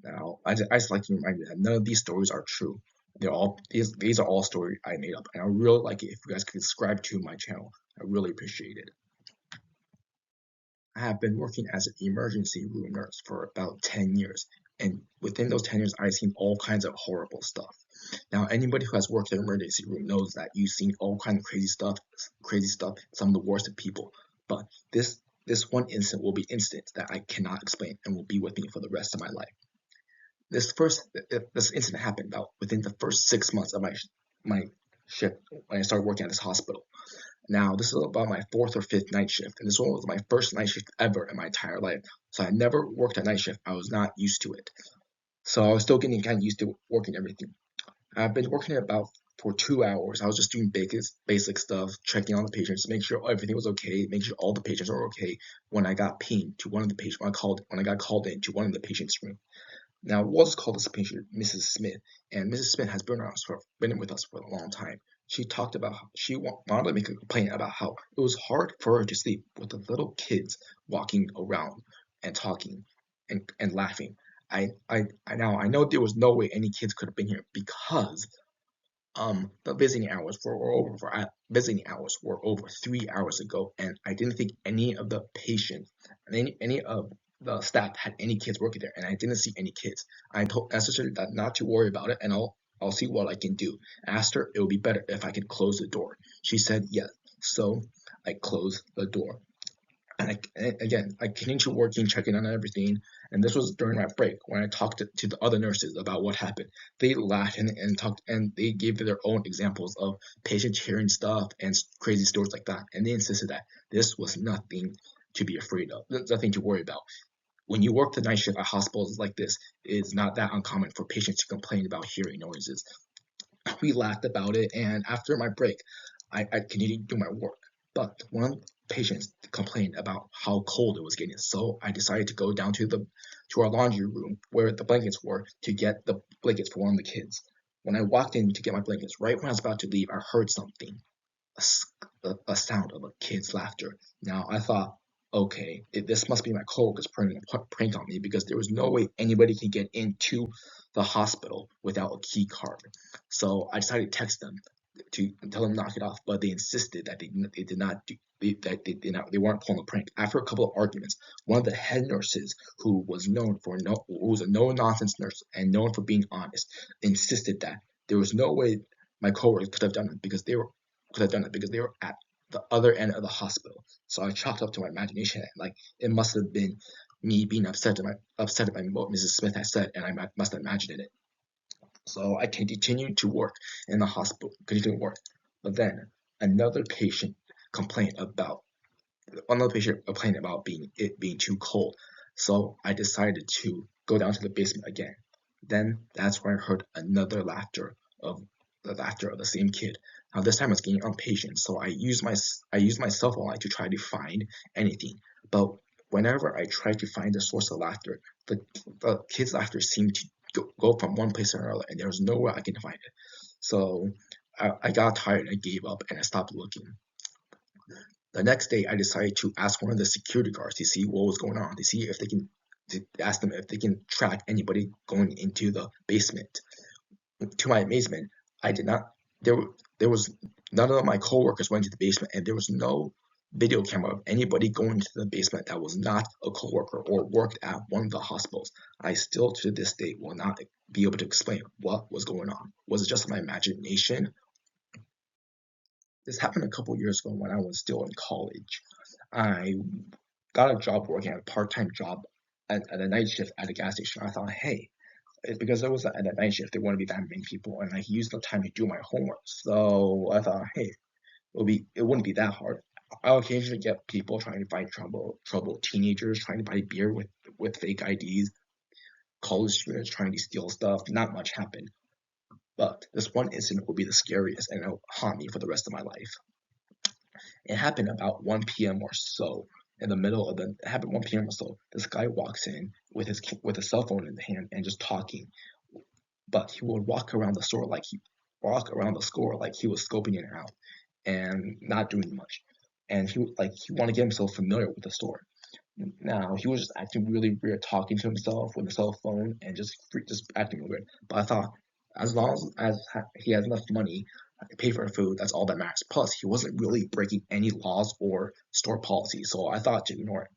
Now, I just like to remind you that none of these stories are true. These are all stories I made up, and I really like it if you guys could subscribe to my channel. I really appreciate it. I have been working as an emergency room nurse for about 10 years, and within those 10 years, I've seen all kinds of horrible stuff. Now, anybody who has worked in an emergency room knows that you've seen all kinds of crazy stuff, some of the worst of people. But this one incident will be instant that I cannot explain and will be with me for the rest of my life. This incident happened about within the first 6 months of my shift when I started working at this hospital. Now, this is about my fourth or fifth night shift, and this one was my first night shift ever in my entire life. So I never worked a night shift. I was not used to it. So I was still getting kind of used to working everything. I've been working about for 2 hours. I was just doing basic stuff, checking on the patients, make sure everything was okay, make sure all the patients are okay. When I got pinged to one of the patients, when I got called in to one of the patients' room. Now, we'll just call this patient Mrs. Smith, and Mrs. Smith has been with us for a long time. She talked about how she wanted to make a complaint about how it was hard for her to sleep with the little kids walking around and talking and laughing. I know there was no way any kids could have been here because the visiting hours were over 3 hours ago, and I didn't think any of the patients and any of the staff had any kids working there, and I didn't see any kids. I told Esther that not to worry about it, and I'll see what I can do. I asked her it would be better if I could close the door. She said yes, so I closed the door. And again, I continued working, checking on everything. And this was during my break when I talked to the other nurses about what happened. They laughed and talked, and they gave their own examples of patients hearing stuff and crazy stories like that. And they insisted that this was nothing to be afraid of, nothing to worry about. When you work the night shift at hospitals like this, it's not that uncommon for patients to complain about hearing noises. We laughed about it, and after my break, I continued to do my work. But one patient complained about how cold it was getting, so I decided to go down to our laundry room where the blankets were to get the blankets for one of the kids. When I walked in to get my blankets, right when I was about to leave, I heard something, a sound of a kid's laughter. Now I thought, okay, this must be my coworkers playing a prank on me because there was no way anybody can get into the hospital without a key card. So I decided to text them to tell them to knock it off, but they insisted that they did not do they weren't pulling a prank. After a couple of arguments, one of the head nurses, who was a no nonsense nurse and known for being honest, insisted that there was no way my coworkers could have done it because they were at the other end of the hospital. So I chalked up to my imagination, like it must have been me being upset by what Mrs. Smith had said, and I must have imagined it. So I continued to work in the hospital, continued to work. But then another patient complained about being too cold. So I decided to go down to the basement again. Then that's where I heard another of laughter of the same kid. Now this time I was getting impatient, so I used my cell phone light to try to find anything. But whenever I tried to find the source of laughter, the kid's laughter seemed to go from one place to another, and there was nowhere I could find it. So I got tired, I gave up, and I stopped looking. The next day, I decided to ask one of the security guards to see what was going on, to ask them if they can track anybody going into the basement. To my amazement, I did not. There, there was none of my coworkers went to the basement, and there was no video camera of anybody going into the basement that was not a coworker or worked at one of the hospitals. I still, to this day, will not be able to explain what was going on. Was it just my imagination? This happened a couple years ago when I was still in college. I got a job working at a part-time job at a night shift at a gas station. I thought, hey, because it was at a night shift, there wouldn't be that many people, and I used the time to do my homework. So I thought, hey, it wouldn't be that hard. I'll occasionally get people trying to find teenagers trying to buy beer with fake IDs, college students trying to steal stuff. Not much happened, but this one incident will be the scariest, and it'll haunt me for the rest of my life. It happened about 1 p.m. or so. It happened 1 p.m. or so. This guy walks in with a cell phone in the hand and just talking. But he would walk around the store like he was scoping it out and not doing much. And he wanted to get himself familiar with the store. Now he was just acting really weird, talking to himself with a cell phone and just acting weird. But I thought, as long as he has enough money to pay for food, that's all that matters. Plus, he wasn't really breaking any laws or store policy, so I thought to ignore it.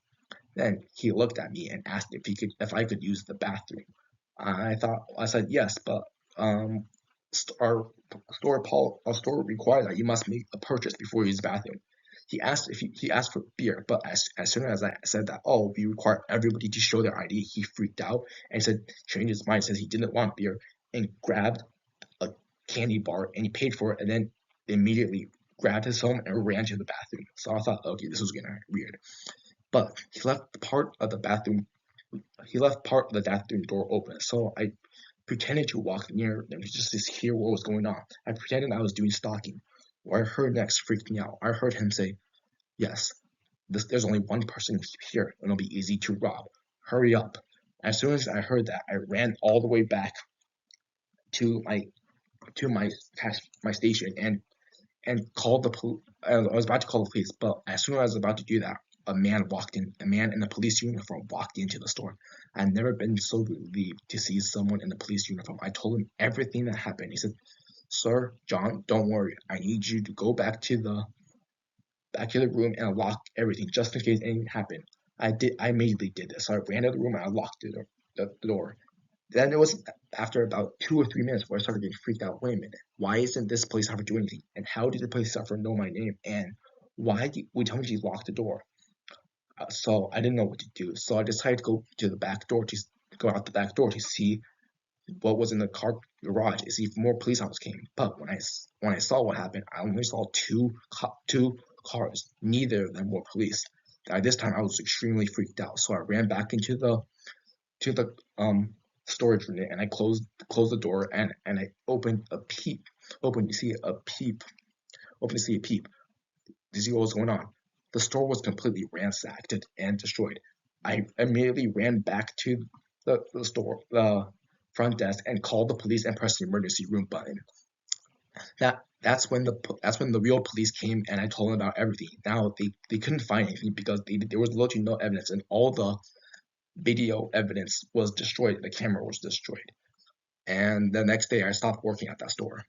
Then he looked at me and asked if I could use the bathroom. I said yes, but um, our our store requires that you must make a purchase before you use the bathroom. He asked for beer, but as soon as I said that, oh, we require everybody to show their ID, he freaked out and said changed his mind, says he didn't want beer, and grabbed a candy bar and he paid for it, and then immediately grabbed his phone and ran to the bathroom. So I thought, okay, this was getting weird. But he left part of the bathroom door open. So I pretended to walk near them just to hear what was going on. I pretended I was doing stalking. What I heard next freaked me out. I heard him say, yes, there's only one person here, and it'll be easy to rob. Hurry up. As soon as I heard that, I ran all the way back to my station and called the police. I was about to call the police, but as soon as I was about to do that, a man walked in. A man in a police uniform walked into the store. I've never been so relieved to see someone in a police uniform. I told him everything that happened. He said, "Sir, John, don't worry. I need you to go back to the room and lock everything just in case anything happened." I immediately did this. So I ran to the room and I locked the door. Then it was after about 2 or 3 minutes where I started getting freaked out. Wait a minute, why isn't this police officer doing anything? And how did the police officer know my name? And why would tell me to lock the door? So I didn't know what to do. So I decided to go to the back door to go out the back door to see what was in the car garage to see if more police officers came. But when I saw what happened, I only saw two cars. Neither of them were police. By this time, I was extremely freaked out. So I ran back into the storage unit and I closed the door and I opened a peep. Open to see a peep. Open to see a peep to see what was going on. The store was completely ransacked and destroyed. I immediately ran back to the front desk and called the police and pressed the emergency room button. That's when the real police came and I told them about everything. Now they couldn't find anything because there was literally no evidence and all the video evidence was destroyed. The camera was destroyed. And the next day I stopped working at that store.